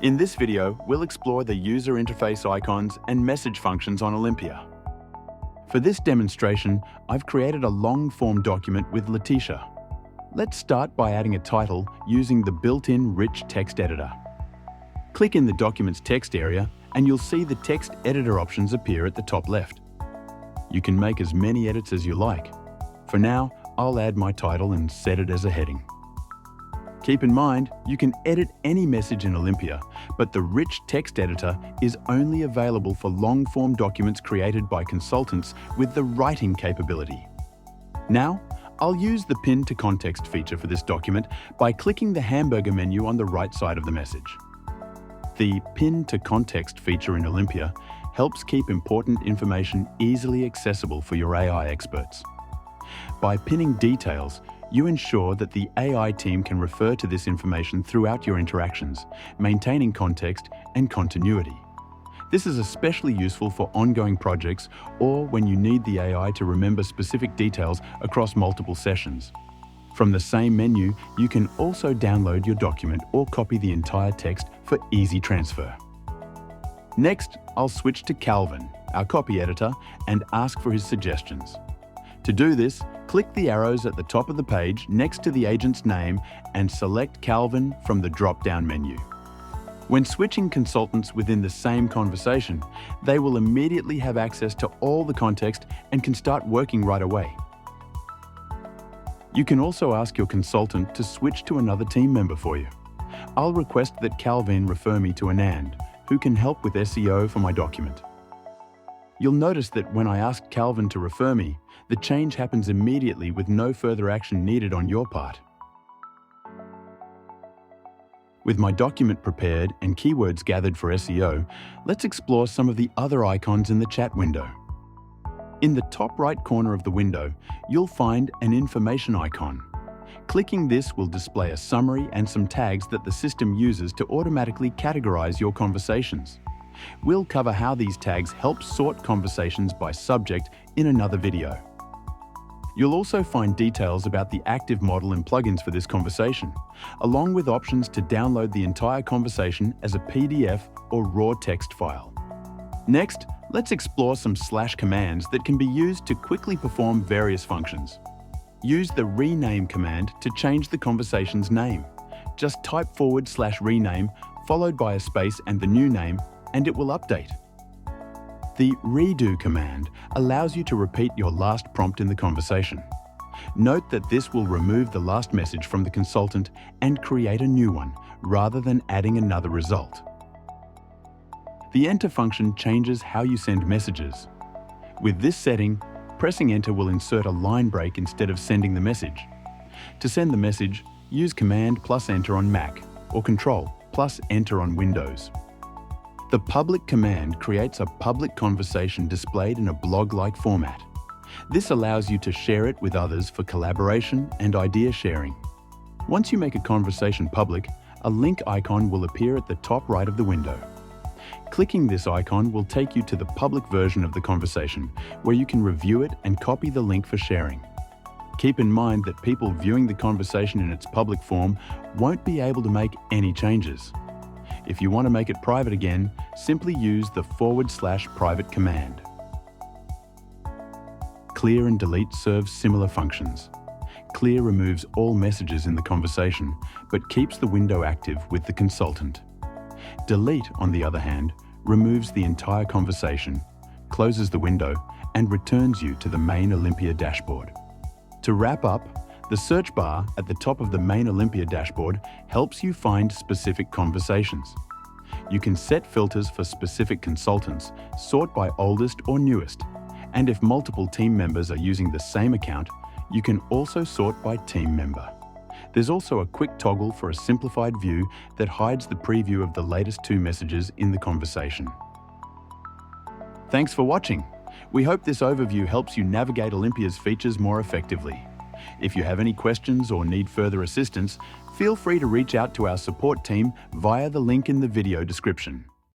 In this video, we'll explore the user interface icons and message functions on Olympia. For this demonstration, I've created a long-form document with Letitia. Let's start by adding a title using the built-in rich text editor. Click in the document's text area and you'll see the text editor options appear at the top left. You can make as many edits as you like. For now, I'll add my title and set it as a heading. Keep in mind, you can edit any message in Olympia, but the rich text editor is only available for long-form documents created by consultants with the writing capability. Now, I'll use the Pin to Context feature for this document by clicking the hamburger menu on the right side of the message. The Pin to Context feature in Olympia helps keep important information easily accessible for your AI experts. By pinning details, you ensure that the AI team can refer to this information throughout your interactions, maintaining context and continuity. This is especially useful for ongoing projects or when you need the AI to remember specific details across multiple sessions. From the same menu, you can also download your document or copy the entire text for easy transfer. Next, I'll switch to Calvin, our copy editor, and ask for his suggestions. To do this, click the arrows at the top of the page next to the agent's name and select Calvin from the drop-down menu. When switching consultants within the same conversation, they will immediately have access to all the context and can start working right away. You can also ask your consultant to switch to another team member for you. I'll request that Calvin refer me to Anand, who can help with SEO for my document. You'll notice that when I asked Calvin to refer me, the change happens immediately with no further action needed on your part. With my document prepared and keywords gathered for SEO, let's explore some of the other icons in the chat window. In the top right corner of the window, you'll find an information icon. Clicking this will display a summary and some tags that the system uses to automatically categorize your conversations. We'll cover how these tags help sort conversations by subject in another video. You'll also find details about the active model and plugins for this conversation, along with options to download the entire conversation as a PDF or raw text file. Next, let's explore some / commands that can be used to quickly perform various functions. Use the rename command to change the conversation's name. Just type /rename followed by a space and the new name, and it will update. The redo command allows you to repeat your last prompt in the conversation. Note that this will remove the last message from the consultant and create a new one, rather than adding another result. The enter function changes how you send messages. With this setting, pressing enter will insert a line break instead of sending the message. To send the message, use Command + Enter on Mac or Control + Enter on Windows. The public command creates a public conversation displayed in a blog-like format. This allows you to share it with others for collaboration and idea sharing. Once you make a conversation public, a link icon will appear at the top right of the window. Clicking this icon will take you to the public version of the conversation, where you can review it and copy the link for sharing. Keep in mind that people viewing the conversation in its public form won't be able to make any changes. If you want to make it private again, simply use the /private command. Clear and delete serve similar functions. Clear removes all messages in the conversation, but keeps the window active with the consultant. Delete, on the other hand, removes the entire conversation, closes the window, and returns you to the main Olympia dashboard. To wrap up, the search bar at the top of the main Olympia dashboard helps you find specific conversations. You can set filters for specific consultants, sort by oldest or newest, and if multiple team members are using the same account, you can also sort by team member. There's also a quick toggle for a simplified view that hides the preview of the latest 2 messages in the conversation. Thanks for watching. We hope this overview helps you navigate Olympia's features more effectively. If you have any questions or need further assistance, feel free to reach out to our support team via the link in the video description.